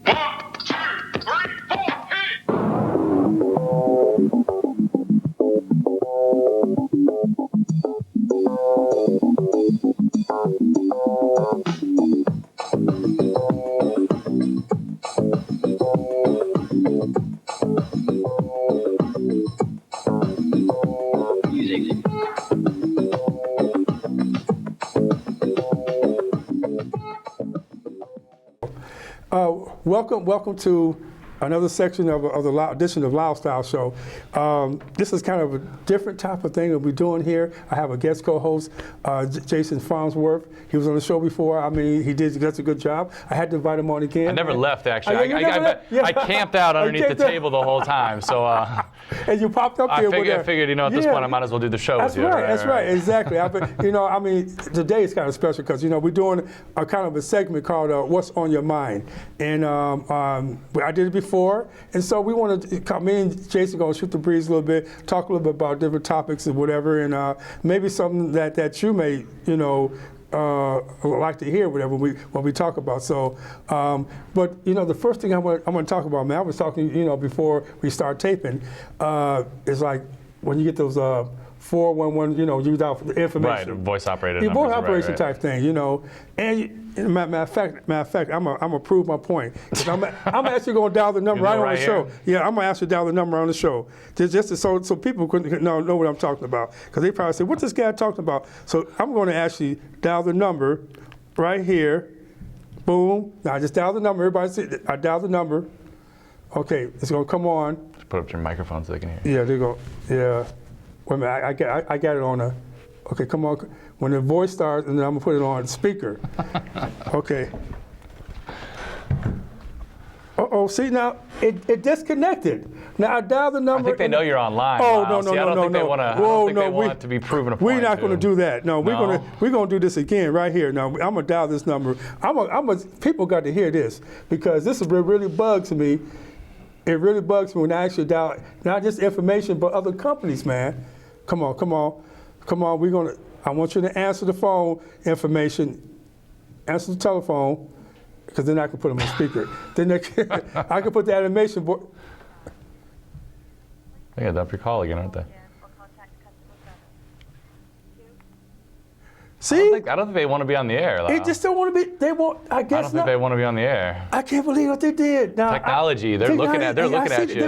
1, 2, 3, 4, hit! Music. Welcome to another section of the edition of Lyle Style Show. This is kind of a different type of thing that we're doing here. I have a guest co-host, Jason Farnsworth. He was on the show before. I mean, he did such a good job. I had to invite him on again. I never left, actually. Yeah. I camped out underneath the table the whole time. So and you popped up here. I figured, at this point, I might as well do the show with you. That's right, exactly. Today is kind of special because, we're doing a kind of a segment called What's on Your Mind. And I did it before, and so we want to come in. Jason going to shoot the breeze a little bit, talk a little bit about different topics and whatever, and maybe something that you may, like to hear, whatever when we talk about. So, but the first thing I want to talk about, man, I was talking, before we start taping, is like when you get those 411, use out for the information. Right, voice operated. Yeah, voice operation type thing, And matter of fact, I'm gonna prove my point. I'm actually gonna dial the number right on the show. Yeah, I'm gonna actually dial the number on the show, just so people couldn't know what I'm talking about, because they probably say, "What's this guy talking about?" So I'm going to actually dial the number right here. Boom. Now I just dial the number. Everybody see? I dial the number. Okay, it's gonna come on. Just put up your microphone so they can hear. Yeah, they go. Yeah. Wait a minute, I got it on a. Okay, come on. When the voice starts, and then I'm gonna put it on speaker. Okay. See now, it disconnected. Now I dialed the number. I think they know you're online. Oh, Lyle. no. I don't think they want it to be proven a point. We're not going to do that. No, we're going to do this again right here. Now I'm going to dial this number. People got to hear this, because this really bugs me. It really bugs me when I actually dial not just information, but other companies, man. Come on. I want you to answer the phone information, answer the telephone, because then I can put them on speaker. Then I can put the animation board. They got up your call again, aren't they? See? I don't think they want to be on the air, Lyle. They just don't want to be. They won't. I guess I don't think they want to be on the air. I can't believe what they did. Now, technology. They're looking at you.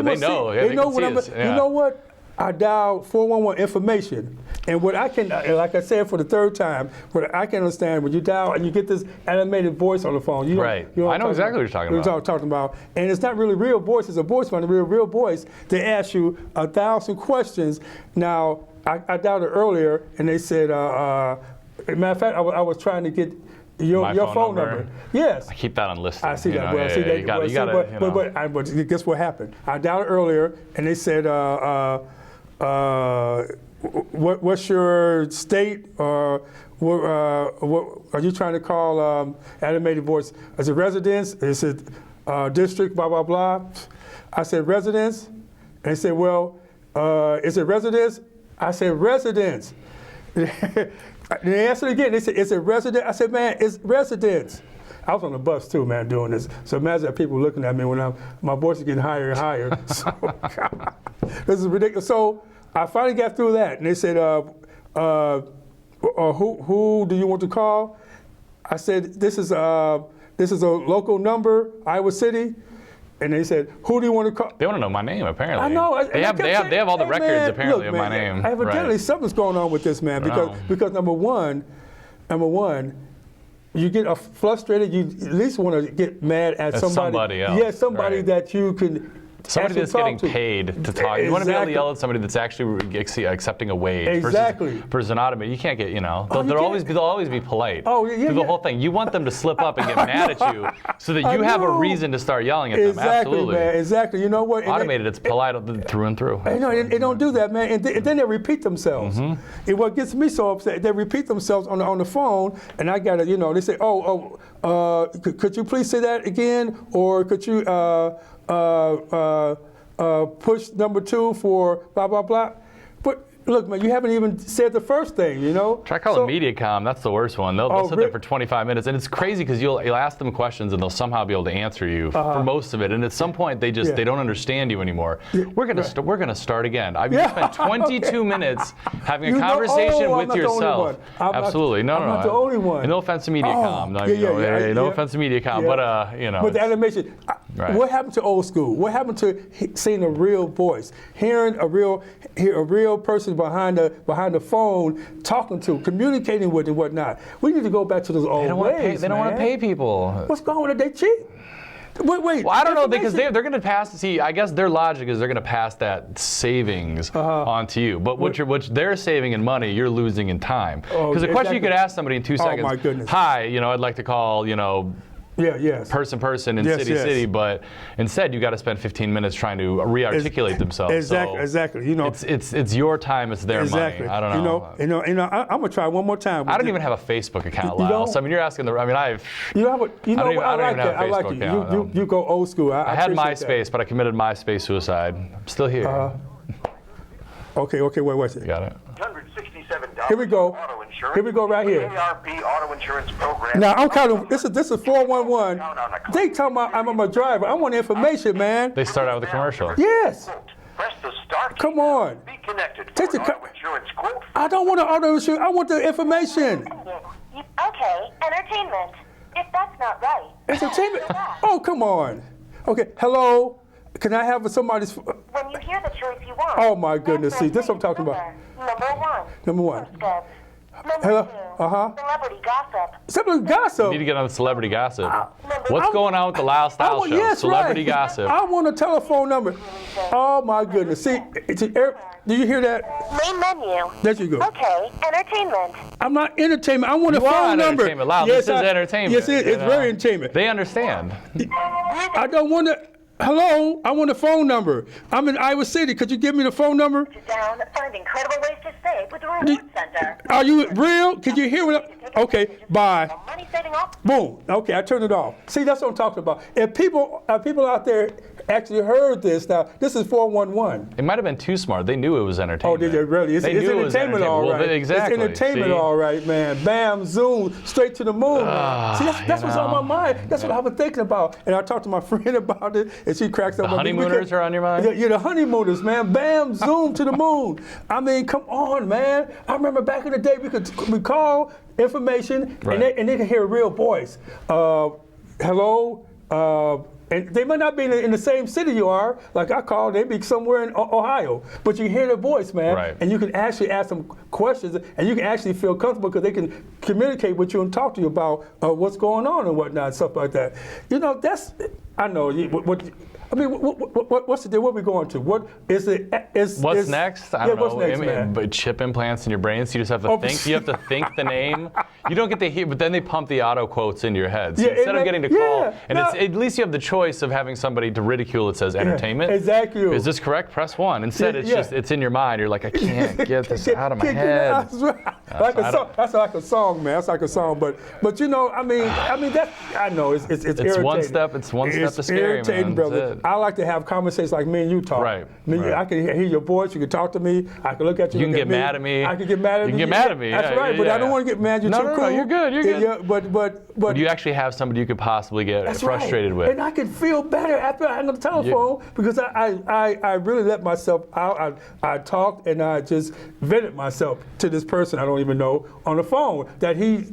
They know. They know what I'm. You know what? I dialed 411 information, and what I can, like I said for the third time, what I can understand when you dial and you get this animated voice on the phone. Right. I know exactly what you're talking about. We're talking about, and it's not really real voice. It's a voice from the real voice. They ask you 1,000 questions. Now, I dialed it earlier, and they said, matter of fact, I was trying to get your phone number. Yes. I keep that on listing. I see that. But guess what happened? I dialed it earlier, and they said, what's your state, or what are you trying to call animated voice? Is it residence? Is it district, blah, blah, blah? I said residence. And they said, well, is it residence? I said residence. They answered again. They said, is it residence? I said, man, it's residence. I was on the bus too, man, doing this. So imagine that people looking at me when my voice is getting higher and higher. So, God, this is ridiculous. So I finally got through that, and they said, who do you want to call? I said, this is a local number, Iowa City. And they said, who do you want to call? They want to know my name, apparently. I know. They have all the records, apparently, of my name. Evidently, something's going on with this, man. Because number one, you get frustrated. You at least want to get mad at somebody. Else. Yeah, somebody that you can. Somebody that's getting paid to talk. You want to be able to yell at somebody that's actually accepting a wage. Exactly. Versus an automated. You can't get, they'll always be polite. Oh, yeah. Through the whole thing. You want them to slip up and get mad at you so that you have a reason to start yelling at them. Absolutely. Man. Exactly. You know what? Automated, it's polite through and through. They don't do that, man. And then they repeat themselves. Mm-hmm. And what gets me so upset, they repeat themselves on the phone, and I got to, they say, could you please say that again? Or could you push number 2 for blah, blah, blah. But look, man, you haven't even said the first thing, you know? Try calling Mediacom. That's the worst one. They'll sit there for 25 minutes, and it's crazy because you'll ask them questions, and they'll somehow be able to answer you for most of it. And at some point, they don't understand you anymore. We're gonna start again. I mean, you spent 22 minutes having a conversation with yourself. Absolutely, I'm not the only one. And no offense to Mediacom. No offense to Mediacom, but you know. But the animation. Right. What happened to old school? What happened to seeing a real voice, hearing a real person behind the phone, talking to, communicating with, and whatnot? We need to go back to those old ways. They don't want to pay people. What's going on? They cheat. Wait. Well, I don't know, because they're going to pass. See, I guess their logic is they're going to pass that savings onto you. But what they're saving in money, you're losing in time. Because the question you could ask somebody in 2 seconds. Oh my goodness. Hi, I'd like to call, person in city, but instead you got to spend 15 minutes trying to re-articulate themselves. Exactly. It's your time, it's their money. I don't know. I'm gonna try one more time. I don't even have a Facebook account, Lyle. So I mean, you're asking I like that. I like it. You go old school. I had MySpace, but I committed MySpace suicide. I'm still here. Okay, wait. You got it. $167. Here we go. Here we go right here. ARP auto insurance program. Now I'm counting. This is 411. They talking about I'm a driver. I want information, man. They start out with a commercial. Yes. Press the start key. Come on. Be connected Take for the an auto insurance quote. I don't want an auto insurance. I want the information. Okay, entertainment. If that's not right. Entertainment. Oh, come on. Okay. Hello. Can I have somebody's? When you hear the choice you want. Oh my goodness. See, this is what I'm talking about. Number one. Hello. Celebrity gossip. Celebrity gossip. You need to get on the celebrity gossip. What's going on with the Lyle Style Show? Yes, Celebrity right. gossip. I want a telephone number. Oh my goodness. See, do you hear that? Main menu. There you go. Okay, entertainment. I'm not entertainment. I want a phone number. Entertainment. Lyle, this is entertainment. Yes, it's very entertainment. They understand. I don't want to. Hello, I want a phone number. I'm in Iowa City. Could you give me the phone number? Down, find incredible ways to save with the Reward Center. Are you real? Could you hear what? Okay, bye. Money saving up. Boom. Okay, I turned it off. See, that's what I'm talking about. If people out there actually heard this, now this is 411. It might have been too smart. They knew it was entertainment. Oh, did they really? It's entertainment, all right. Well, exactly. It's entertainment, all right, man. Bam, zoom, straight to the moon. See, that's what's on my mind. That's what I was thinking about. And I talked to my friend about it, and she cracks up. The Honeymooners are on your mind? Yeah, the Honeymooners, man. Bam, zoom to the moon. I mean, come on, man. I remember back in the day, we call information, right, and they could hear a real voice. Hello. And they might not be in the same city you are. Like I called, they'd be somewhere in Ohio. But you hear their voice, man. Right. And you can actually ask them questions, and you can actually feel comfortable because they can communicate with you and talk to you about what's going on and whatnot, stuff like that. I know. What's the deal? What are we going to? What is it? What's next? I don't know. What's next, man? But chip implants in your brain, so you just have to think. You have to think the name. You don't get to hear, but then they pump the auto quotes into your head. So instead of getting to call, at least you have the choice of having somebody to ridicule that says entertainment. Exactly. Is this correct? Press 1. Instead, it's in your mind. You're like, I can't get this out of my head. That's like a song, man. That's like a song. But I know it's irritating. One step. It's one step to scary, irritating, man. brother. I like to have conversations like me and you talk. Right. I can hear your voice. You can talk to me. I can look at you. You can get mad at me. I can get mad at you. You can get mad at me. That's right. But I don't want to get mad. You're too cool. No, you're good. You're good. Yeah, but you actually have somebody you could possibly get frustrated with. And I can feel better after I hang on the telephone because I really let myself out. I talked and I just vented myself to this person I don't even know on the phone that he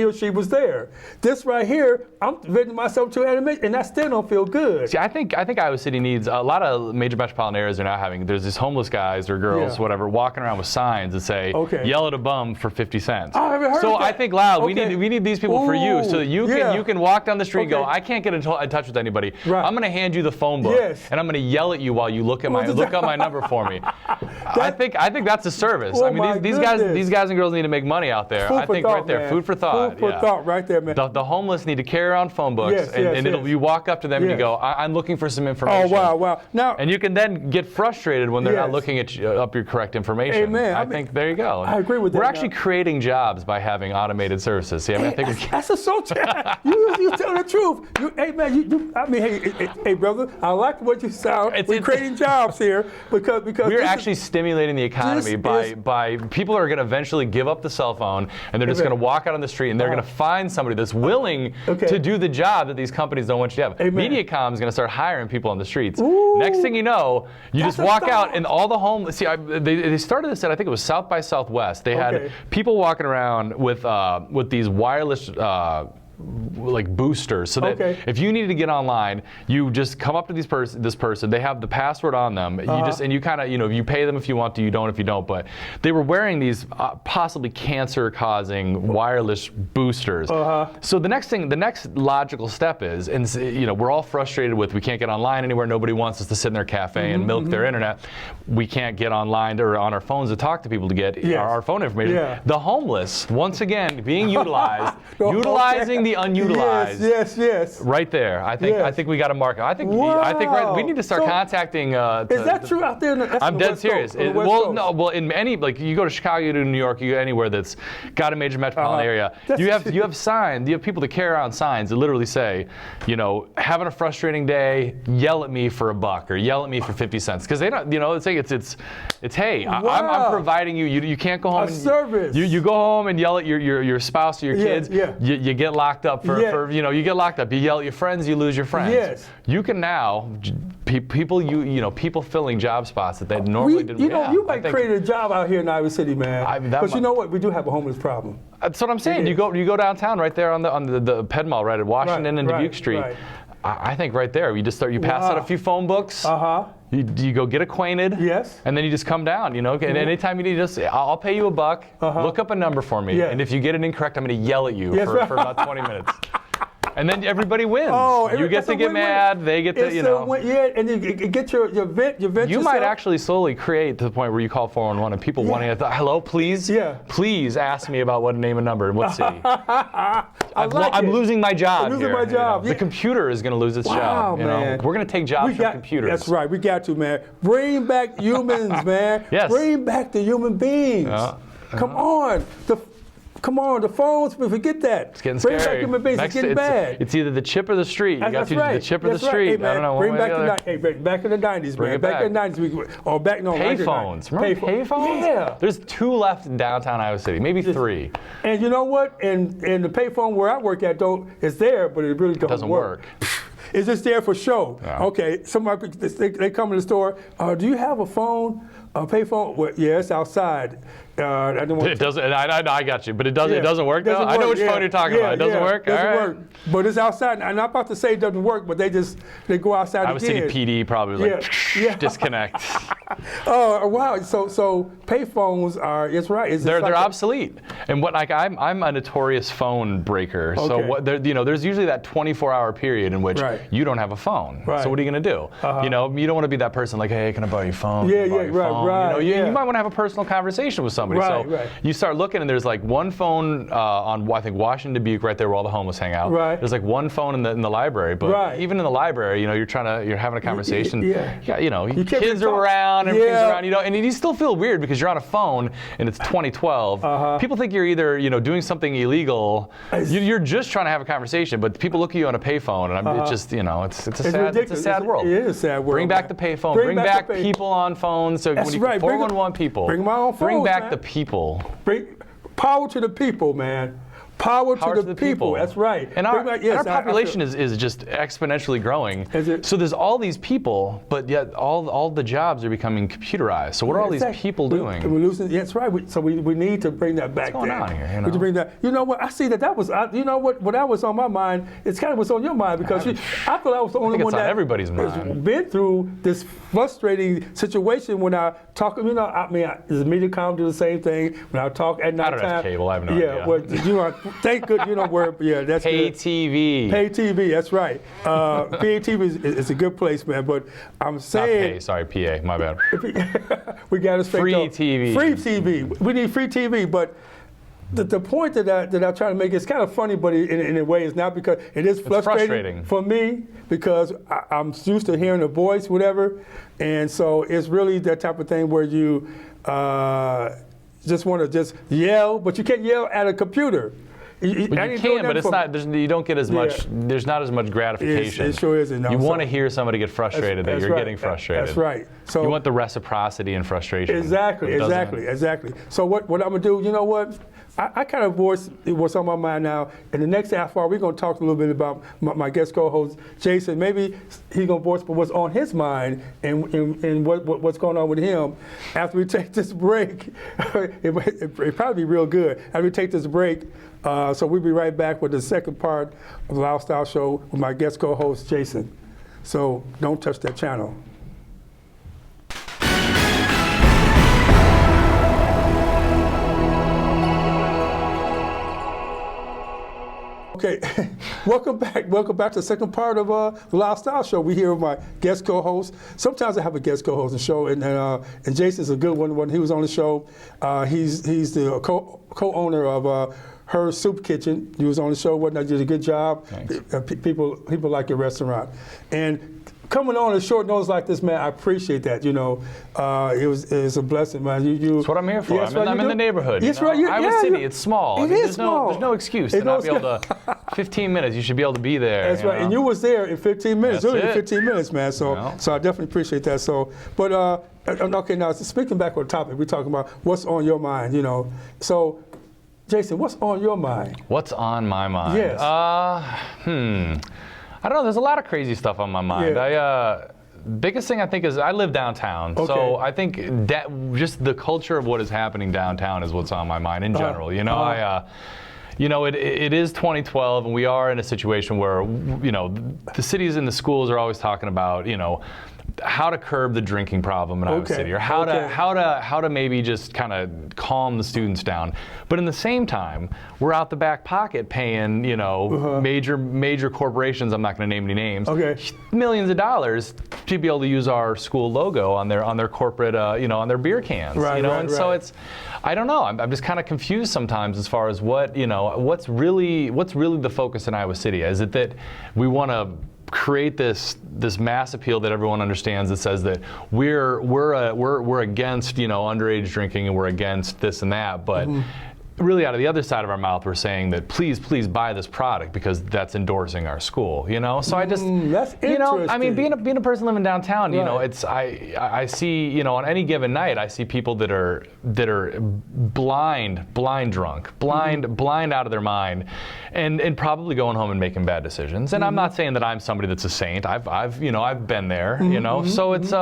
or she was there. This right here, I'm venting myself to animation, and I still don't feel good. See, I think Iowa City needs a lot of major metropolitan areas are now having. There's these homeless guys or girls, whatever, walking around with signs that say, "Yell at a bum for 50 cents." I haven't heard so that. I think, Lyle, we need these people for you, so that you can walk down the street and go, I can't get in touch with anybody. Right. I'm going to hand you the phone book, and I'm going to yell at you while you look up my number for me. I think that's a service. I mean, these guys and girls need to make money out there. I think right there, food for thought. Food for thought, right there, man. The homeless need to carry around phone books, you walk up to them and you go, I'm looking for some information. Oh wow! Now, and you can then get frustrated when they're not looking at up your correct information. Amen. I think there you go. I agree with that. We're actually creating jobs by having automated services. See, I think that's a social You tell the truth. Hey man, hey brother, I like what you sound. We're creating jobs here because we're actually stimulating the economy by people are going to eventually give up the cell phone and they're just going to walk out on the street and they're going to find somebody that's willing to do the job that these companies don't want you to have. Mediacom is going to start hiring people on the streets. Ooh. Next thing you know, you just walk out and all the homeless. See, they started this at, I think it was South by Southwest. They had people walking around with these wireless like boosters, so that if you needed to get online, you just come up to this person. They have the password on them. You kind of you pay them if you want to, you don't if you don't. But they were wearing these possibly cancer-causing wireless boosters. So the next logical step is, and we're all frustrated with we can't get online anywhere. Nobody wants us to sit in their cafe and milk their internet. We can't get online or on our phones to talk to people to get our phone information. The homeless, once again, being utilized, utilizing the unutilized. Yes. Right there. I think we got to mark it. I think we need to start contacting. Is that true out there? I'm dead serious. Well, in any, like, you go to Chicago, to New York, you go anywhere that's got a major metropolitan area. You have signs. You have people that carry around signs that literally say, having a frustrating day, yell at me for $1 or yell at me for 50 cents, because they don't. It's hey, I'm providing you. You can't go home. A service. You go home and yell at your spouse or your kids. You get locked up for you get locked up. You yell at your friends, you lose your friends. Yes. You can now people filling job spots that they normally didn't. You might create a job out here in Iowa City, man. Because you know what, we do have a homeless problem. That's what I'm saying. You go downtown right there on the Ped Mall, right at Washington and Dubuque Street. Right. I think right there you pass out a few phone books. You go get acquainted. Yes. And then you just come down, and anytime you need I'll pay you $1. Look up a number for me. And if you get it incorrect, I'm going to yell at you for about 20 minutes. And then everybody wins. You get to get mad. They get to, and you get your vent. You might actually slowly create to the point where you call 411 and people wanting to, hello, please? Please ask me about what name and number and what city. I'm losing my job. The computer is going to lose its job. Man. We're going to take jobs from computers. That's right. We got to, man. Bring back humans, man. Yes. Bring back the human beings. Come on. Come on, the phones, forget that. It's getting scary. Bring back human beings. It's getting bad. It's either the chip or the street. You got to do the chip or the street. Hey, I don't know. Bring back in the 90s, man. Back in the 90s. Payphones. Remember payphones? Yeah. There's 2 left in downtown Iowa City, maybe 3. And you know what? And the payphone where I work at, it's there, but it really doesn't work. It's just there for show. Yeah. Okay, somebody they come to the store. Do you have a phone? A payphone? Well, yeah, it's outside. It doesn't. I got you, but it doesn't. It doesn't work though. I know which phone you're talking about. It doesn't work. Doesn't work. But it's outside. I'm not about to say it doesn't work, but they go outside Iowa City PD probably disconnect. Oh wow! So payphones are. It's right. They're obsolete. And what I'm a notorious phone breaker. So there's usually that 24-hour period in which you don't have a phone. Right. So what are you gonna do? You don't want to be that person like, hey, can I borrow your phone? Right. You might want to have a personal conversation with somebody. You start looking and there's like one phone on I think Washington Dubuque right there where all the homeless hang out. Right. There's like one phone in the library, but even in the library, you're having a conversation. Kids are around, everything's around, and you still feel weird because you're on a phone and it's 2012. People think you're either doing something illegal. You're just trying to have a conversation, but people look at you on a payphone, and it's just it's a sad world. It is a sad world. Bring back the payphone. Bring back people on phones. So That's when right. 411 people. Bring them on phones. Bring back man. the people. Bring power to the people, man. Power to the people. That's right. And our population is just exponentially growing. So there's all these people, but yet all the jobs are becoming computerized. So what are all these people doing? We're losing. That's right. So we need to bring that back. What's going on here? We need to bring that. You know what? I see that was. You know what? What that was on my mind. It's kind of what's on your mind because I thought I was the only one that everybody's mind. Been through this frustrating situation when I talk. Is Mediacom do the same thing when I talk at nighttime? I don't have cable. I have no idea. Well, thank good. That's Pay good. TV. Pay TV. That's right. Pay TV is a good place, man. But I'm saying. Not pay. Sorry, PA. My bad. We got to free TV. Free TV. We need free TV, but. The point that I'm trying to make is kind of funny, but in a way it's not because it is frustrating for me because I'm used to hearing a voice, whatever, and so it's really that type of thing where you just want to just yell, but you can't yell at a computer. But you can, but it's not. You don't get as much. There's not as much gratification. It sure isn't. No. You want to hear somebody get frustrated that you're getting frustrated. That's right. So you want the reciprocity and frustration. Exactly. So what I'm gonna do? You know what? I kind of voice what's on my mind now. In the next half hour, we're gonna talk a little bit about my guest co-host Jason. Maybe he's gonna voice what's on his mind and what's going on with him. After we take this break, it probably be real good. After we take this break. So we'll be right back with the second part of the Lifestyle Show with my guest co-host, Jason. So don't touch that channel. Okay, welcome back. Welcome back to the second part of the Lifestyle Show. We're here with my guest co-host. Sometimes I have a guest co-host on the show, and Jason's a good one. When he was on the show, he's the co-owner of Her Soup Kitchen. He was on the show. Wasn't I? Did a good job. People like your restaurant, and coming on a short notice like this, man, I appreciate that. You know, it was a blessing, man. That's what I'm here for. I'm in the neighborhood. That's right. Iowa City, it's small. There's no excuse to not be able to. 15 minutes, you should be able to be there. That's right, and you was there in 15 minutes. That's really, it. 15 minutes, man. So I definitely appreciate that. So, but okay, now speaking back on the topic, we're talking about what's on your mind. You know, so. Jason, what's on your mind? What's on my mind? Yes. I don't know. There's a lot of crazy stuff on my mind. Yeah. Biggest thing I think is I live downtown, so I think that just the culture of what is happening downtown is what's on my mind in general. You know, it is 2012, and we are in a situation where the cities and the schools are always talking about how to curb the drinking problem in Iowa City, or how to maybe just kind of calm the students down. But in the same time, we're out the back pocket paying major corporations. I'm not going to name any names. Millions of dollars to be able to use our school logo on their corporate on their beer cans. So it's I don't know. I'm just kind of confused sometimes as far as what's really the focus in Iowa City. Is it that we want to create this mass appeal that everyone understands that says that we're against underage drinking and we're against this and that, but really out of the other side of our mouth we're saying that please buy this product because that's endorsing our school, so I just that's interesting. I mean being a person living downtown, it's I see on any given night I see people that are blind drunk, blind out of their mind, and probably going home and making bad decisions. And I'm not saying that I'm somebody that's a saint. I've been there, so it's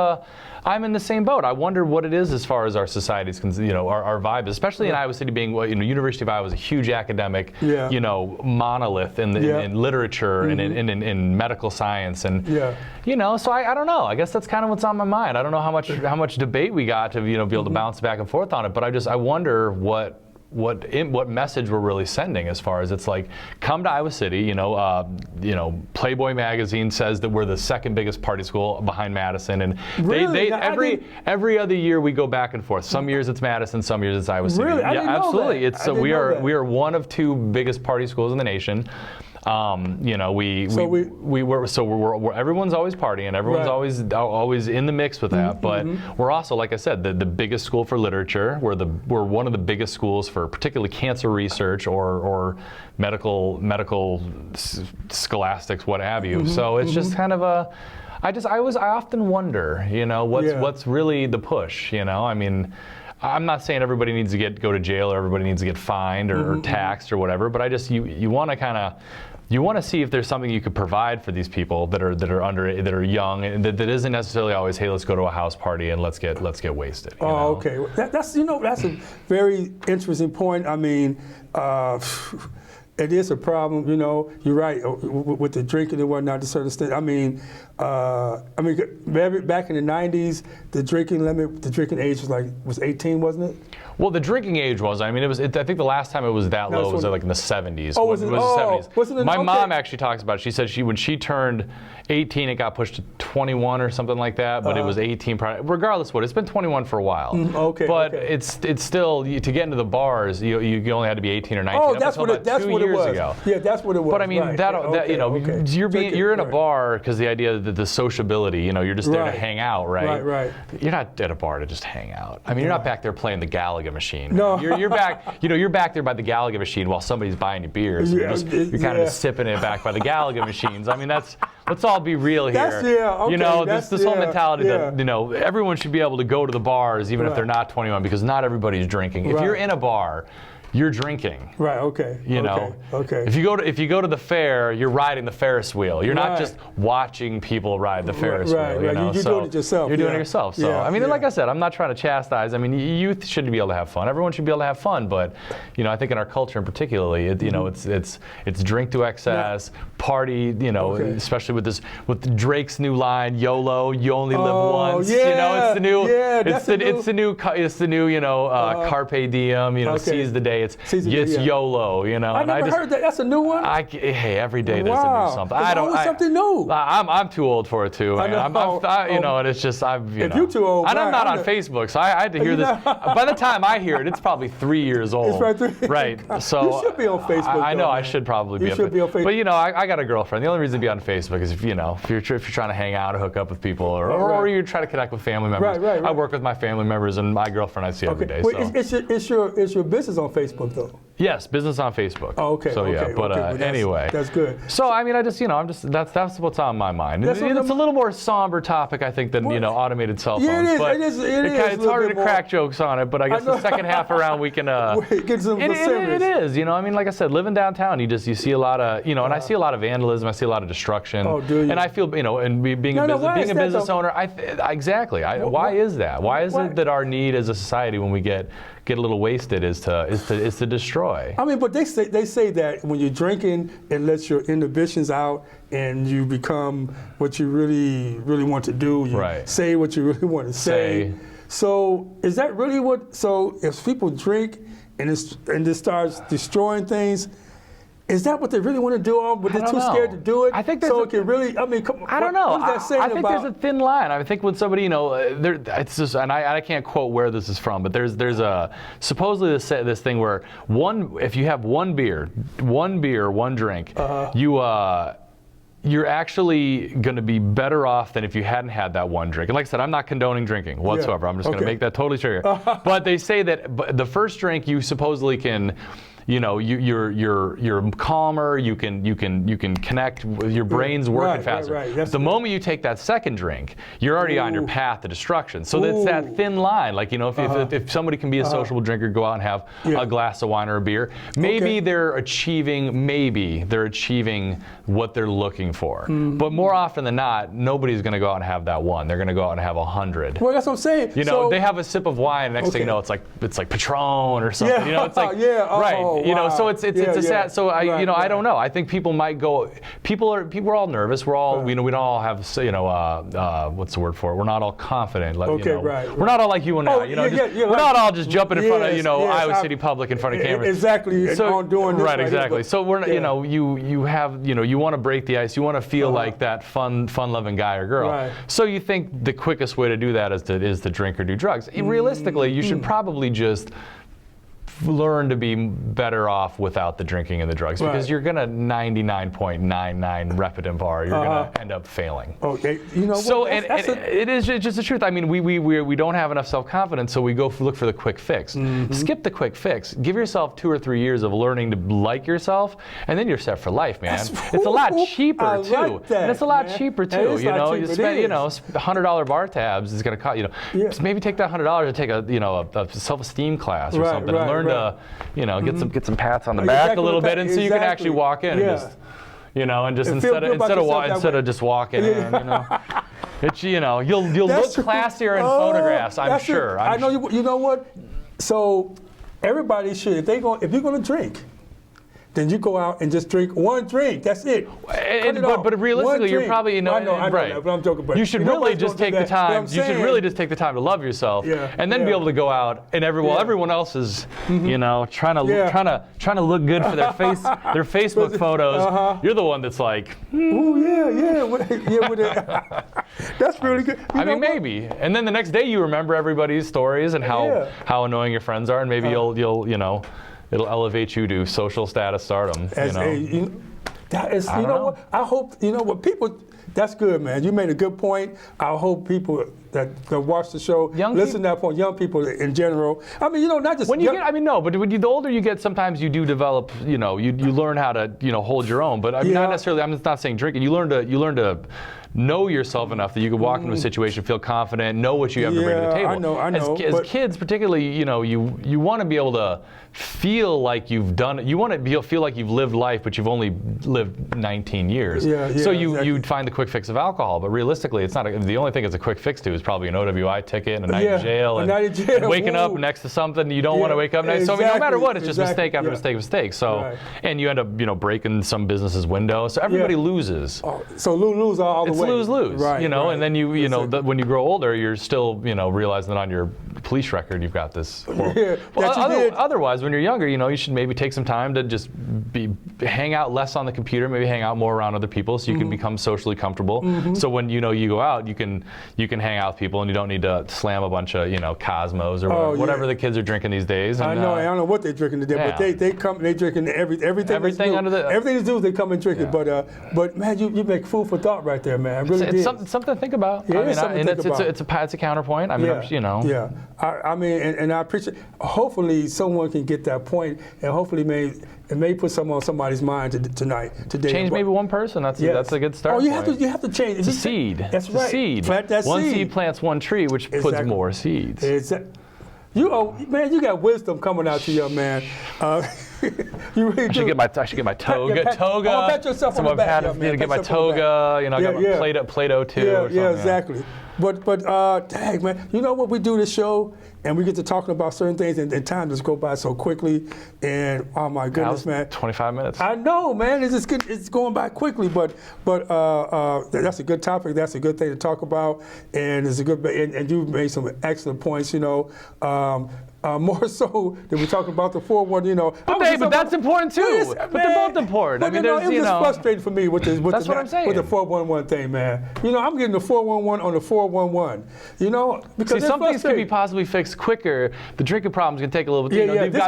I'm in the same boat. I wonder what it is as far as our society's, our vibe, especially in Iowa City being, University of Iowa is a huge academic, monolith in literature and in medical science, and so I don't know. I guess that's kind of what's on my mind. I don't know how much debate we got to be able to bounce back and forth on it, but I wonder what message we're really sending as far as it's like, come to Iowa City, Playboy magazine says that we're the second biggest party school behind Madison, and really? every other year we go back and forth. Some years it's Madison, some years it's Iowa City. Really? I didn't know absolutely. That. It's we are one of two biggest party schools in the nation. Everyone's always partying, everyone's always in the mix with that, but we're also, like I said, the biggest school for literature. We're one of the biggest schools for particularly cancer research or medical scholastics, what have you. So it's just kind of I often wonder, what's really the push, I mean, I'm not saying everybody needs to go to jail or everybody needs to get fined or taxed or whatever, but I just you want to see if there's something you could provide for these people that are young, and that isn't necessarily always, hey, let's go to a house party and let's get wasted. Okay, that's a very interesting point. I mean, it is a problem. You're right with the drinking and whatnot to a certain extent. I mean, back in the '90s, the drinking age was 18, wasn't it? Well, the drinking age was. I mean, I think the last time it was that low was like in the 70s. Oh, was it? The 70s. Was it My mom actually talks about it. She said when she turned 18, it got pushed to 21 or something like that, but it was 18. Regardless of what, it's been 21 for a while. But it's still, to get into the bars, you only had to be 18 or 19. Oh, that's what it years ago. Yeah, that's what it was. But I mean, right. that you know, you're in a bar because the idea that the sociability, you know, you're just there to hang out, right? Right. You're not at a bar to just hang out. I mean, you're not back there playing the Galaga machine. No. You're back. You know, you're back there by the Galaga machine while somebody's buying you beers. You're kind of just sipping it back by the Galaga machines. I mean, let's all be real here. You know, this whole mentality that, you know, everyone should be able to go to the bars even if they're not 21, because not everybody's drinking. If you're in a bar, you're drinking. Right. Okay. You know. Okay. If you go to the fair, you're riding the Ferris wheel. You're not just watching people ride the Ferris wheel. You know? You're doing it yourself. You're doing it yourself. So I mean, like I said, I'm not trying to chastise. I mean, youth should be able to have fun. Everyone should be able to have fun. But you know, I think in our culture, in particularly, you know, it's drink to excess, party. You know, especially with Drake's new line, YOLO, you only live once. Yeah, you know, it's the new. it's the new. You know, carpe diem. You know, seize the day. It's YOLO, you know. I never heard that. That's a new one. Hey, every day there's a new something. There's always something new. I'm too old for it too. Man. You know, and it's just if you're too old, and I'm not on Facebook, so I had to hear this. By the time I hear it, it's probably 3 years old. Right. So you should be on Facebook. I know I should probably be. You should be on Facebook. But you know, I got a girlfriend. The only reason to be on Facebook is if you're trying to hang out or hook up with people, or you're trying to connect with family members. Right. I work with my family members, and my girlfriend I see every day. It's your business on Facebook though. Yes, business on Facebook. Oh, okay. So yeah, but anyway. That's good. So I mean, that's what's on my mind. It's a little more somber topic, I think, than automated cell phones. Yeah, it is. It's harder to crack jokes on it, but I guess the second half around we can. Get some it is. You know, I mean, like I said, living downtown, you see a lot of, and I see a lot of vandalism. I see a lot a lot of destruction. Oh, do you? And I feel, and being a business owner, exactly. Why is that? Why is it that our need as a society, when we get a little wasted, is to destroy? I mean, but they say that when you're drinking, it lets your inhibitions out, and you become what you really want to do. You say what you really want to say. So is that really what? So if people drink and this starts destroying things, is that what they really want to do? But they're too scared to do it. I think so. It can really. I mean, come on. I don't know. What is that saying I think about? there's a thin line. I think when somebody, it's just, and I can't quote where this is from, but there's a supposedly this thing where if you have one beer, one drink, you're actually going to be better off than if you hadn't had that one drink. And like I said, I'm not condoning drinking whatsoever. I'm just going to make that totally clear. But they say that the first drink you supposedly can. You're calmer. You can connect. Your brain's working faster. Right. The moment you take that second drink, you're already on your path to destruction. So it's that thin line. Like if somebody can be a sociable drinker, go out and have a glass of wine or a beer. Maybe they're achieving what they're looking for. But more often than not, nobody's going to go out and have that one. They're going to go out and have 100. Well, that's what I'm saying. They have a sip of wine. And next thing you know, it's like Patron or something. It's like right. So it's a sad. So I don't know. I think people might go. People are all nervous. We're all we don't all have what's the word for it? We're not all confident. We're not all like you and I. We're not all just jumping in front of Iowa City Public in front of cameras. Exactly. So doing this right. Exactly. So we're you want to break the ice. You want to feel like that fun-loving guy or girl. Right. So you think the quickest way to do that is to drink or do drugs. Realistically, you should probably just learn to be better off without the drinking and the drugs, because you're gonna 99.99 rep it in bar. You're gonna end up failing. Okay, So it is just the truth. I mean, we don't have enough self-confidence, so we go look for the quick fix. Skip the quick fix. Give yourself 2 or 3 years of learning to like yourself, and then you're set for life, man. It's a lot cheaper too. Like that, and it's a lot cheaper too. You spend $100 bar tabs is gonna cost maybe take that $100 and take a self-esteem class or something and learn to get some pats on the back a little bit, and so you can actually walk in and just instead of just walking in, it's you'll look classier in photographs, I'm sure. I know you know what? So everybody should, if you're gonna drink, then you go out and just drink one drink. That's it. But realistically, you're probably I know that, but I'm joking. But you should really just take the time. You should really just take the time to love yourself, and then be able to go out and everyone else is, trying to look good for their Facebook photos. You're the one that's like, that's really good. I mean, maybe. And then the next day you remember everybody's stories and how annoying your friends are, and maybe you'll it'll elevate you to social status stardom. That is, you know what? I hope, people. That's good, man. You made a good point. I hope people that watch the show listen to that point. Young people in general. I mean, not just when you get. I mean, no, but the older you get, sometimes you do develop. You learn how to hold your own. But I mean, not necessarily. I'm not saying drinking. You learn to know yourself enough that you can walk into a situation, feel confident, know what you have to bring to the table. I know. As kids, particularly, you want to be able to feel like you've done it. You want to feel like you've lived life, but you've only lived 19 years. So you'd find the quick fix of alcohol, but realistically, it's not. The only thing it's a quick fix to is probably an OWI ticket and a night in jail, and waking up next to something you don't want to wake up next. So I mean, no matter what, it's just mistake after mistake. So and you end up breaking some business's window. So everybody loses. So lose all the way. Lose, right? And then when you grow older, you're still realizing that on your police record you've got this. Otherwise, when you're younger, you should maybe take some time to just hang out less on the computer, maybe hang out more around other people, so you can become socially comfortable. So when you go out, you can hang out with people, and you don't need to slam a bunch of Cosmos or whatever the kids are drinking these days. And, I don't know what they're drinking today, but they drinking everything under the everything is new. They come and drink it, but man, you make food for thought right there, man. It's something to think about. Yeah, it's a counterpoint. I mean, Yeah. I mean, and I appreciate. Hopefully, someone can get that point, and hopefully, it may put some on somebody's mind today. Change maybe one person. That's a good start. You have to change. It's a seed. That's right. Seed. Plant that one seed. Seed plants one tree, which puts more seeds. Exactly. You got wisdom coming out to you, man. You really do. I should get my toga. Pat yourself on the back, man. Get my toga. I got my Play-Doh too. Yeah, exactly. But dang, man, you know what, we do this show and we get to talking about certain things and time just go by so quickly, and oh my goodness, man. 25 minutes. I know, man. It's going by quickly, but that's a good topic. That's a good thing to talk about, and it's a good. And you made some excellent points. More so than we're talking about the 411, But that's important too. Yes, but they're both important. But it was just frustrating for me with the 411 thing, man. I'm getting the 411 on the 411. Because some things can be possibly fixed quicker. The drinking problems can take a little bit.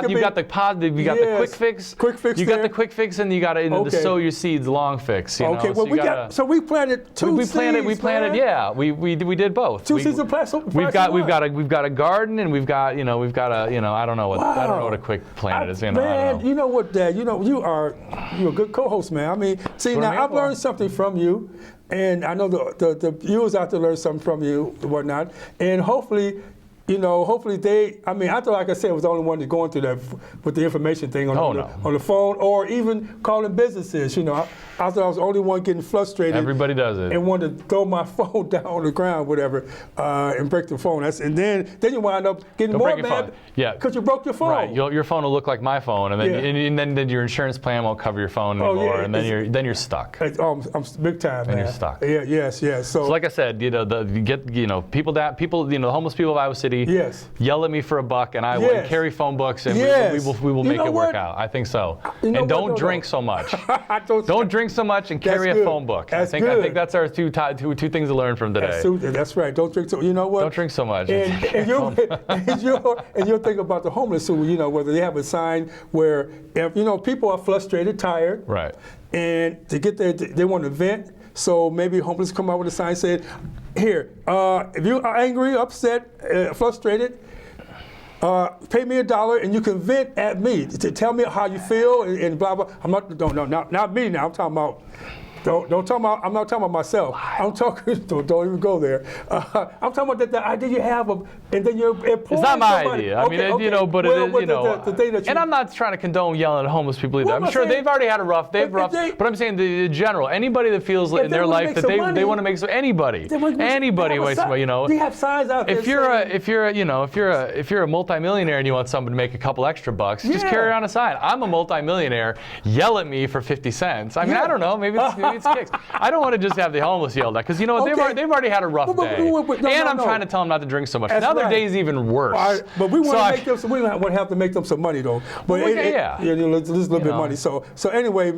You've got the positive. You got the quick fix. You got the quick fix, and you got the sow your seeds long fix. Okay. Well, so we planted two seeds. We planted. Yeah, we did both. Two seeds of plant. We've got a garden, and we've got I don't know what a quick plant is. Man, you know what, Dad? You're a good co-host, man. I mean, see, now I've learned something from you, and I know the viewers out there learn something from you and whatnot, and hopefully they. I mean, I thought, like I said, I was the only one that's going through that with the information thing on the phone, or even calling businesses. I thought I was the only one getting frustrated. Everybody does it. And wanted to throw my phone down on the ground, whatever, and break the phone. And then you wind up getting more mad because you broke your phone. Right. Your phone will look like my phone, and then and then your insurance plan won't cover your phone anymore, and then you're stuck. I'm big time, man. And you're stuck. Yeah. Yes. So like I said, people, the homeless people of Iowa City. Yes. Yell at me for $1, and I will carry phone books, and we will make it work out. I think so. And don't drink so much. Don't drink so much and carry a phone book. I think that's our two things to learn from today. That's right. Don't drink so. You know what? Don't drink so much. And you'll think about the homeless who whether they have a sign where if people are frustrated, tired, right, and to get there they want to vent. So maybe homeless come out with a sign saying, "Here, if you are angry, upset, frustrated, pay me $1 and you can vent at me to tell me how you feel and blah blah." I'm not me now. I'm talking about. Don't talk about. I'm not talking about myself. I'm talking. Don't even go there. I'm talking about the idea you have of, and then you're. It's not my idea. I mean, but it is. The thing that and I'm not trying to condone yelling at homeless people either. I'm sure they've already had a rough. But I'm saying the general. Anybody that feels in their life that they want to make some. Anybody. They have signs out there. If you're a multimillionaire and you want someone to make a couple extra bucks, just carry around a sign. I'm a multimillionaire. Yell at me for 50 cents. I mean, I don't know. Maybe it's kicks. I don't want to just have the homeless yelled at because they've already had a rough day. I'm trying to tell them not to drink so much. Now their day's even worse. But we want to make them. So we want to have to make them some money though. But just a little bit of money. So anyway,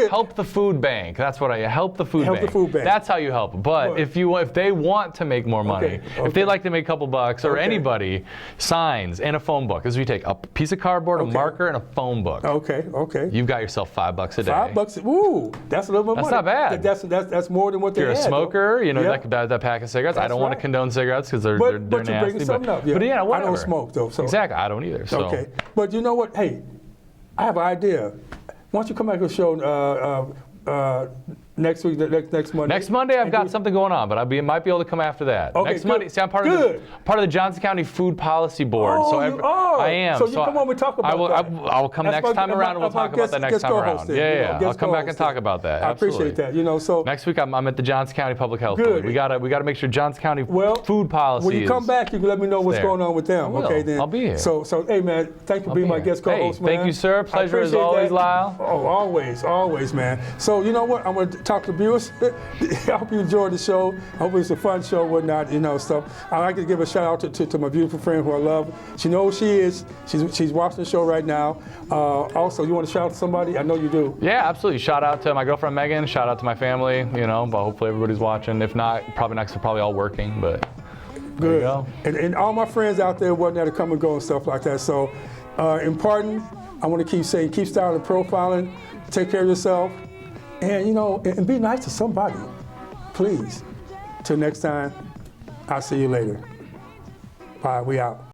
help the food bank. That's what I help the food Help bank. the food bank. That's how you help. But if they want to make more money, if they'd like to make a couple bucks, or anybody, signs and a phone book. This is what you take a piece of cardboard, a marker, and a phone book. Okay. You've got yourself $5 a day. $5. Ooh, that's a little bit That's money. not bad. That's more than what they If you're a had, smoker, you know, Yep. that pack of cigarettes. I That's don't want to right. condone cigarettes because they're But you're nasty. bringing something up. But yeah, whatever. I don't smoke though. So. Exactly, I don't either. So. Okay, but you know what? Hey, I have an idea. Why don't you come back to the show next week, next Monday? Next Monday, I've got something going on, but might be able to come after that. Okay, Next good. Monday, see, I'm part of the Johnson County Food Policy Board. Oh, I am. So you come on and talk about that. I will come That's next time around, and we'll talk about that next time around. Yeah. I'll come back and talk about that. I appreciate that. You know, so next week I'm at the Johnson County Public Health Good. Board. We gotta make sure Johnson County food policy. When you come back, you can let me know what's there. going on with them. I will. Okay, then. I'll be here. So hey, man, thank you for being my guest co-host, Hey, man. thank you, sir. Pleasure I as appreciate always, that. Lyle. Oh, always, man. So you know what? I'm gonna talk to viewers. I hope you enjoyed the show. I hope it's a fun show, whatnot, you know, stuff. I'd like to give a shout out to my beautiful friend who I love. She knows who she is. She's watching the show right now. Also, you want to shout out to somebody? I know you do. Yeah, absolutely. Shout out to my girlfriend Megan. Shout out to my family. You know, but hopefully everybody's watching. If not, probably next, they're probably all working. But there you Good. go. And all my friends out there, whatnot, to come and go and stuff like that. So, in parting, I want to keep saying, keep styling and profiling. Take care of yourself, and you know, and be nice to somebody, please. Till next time, I'll see you later. Bye. We out.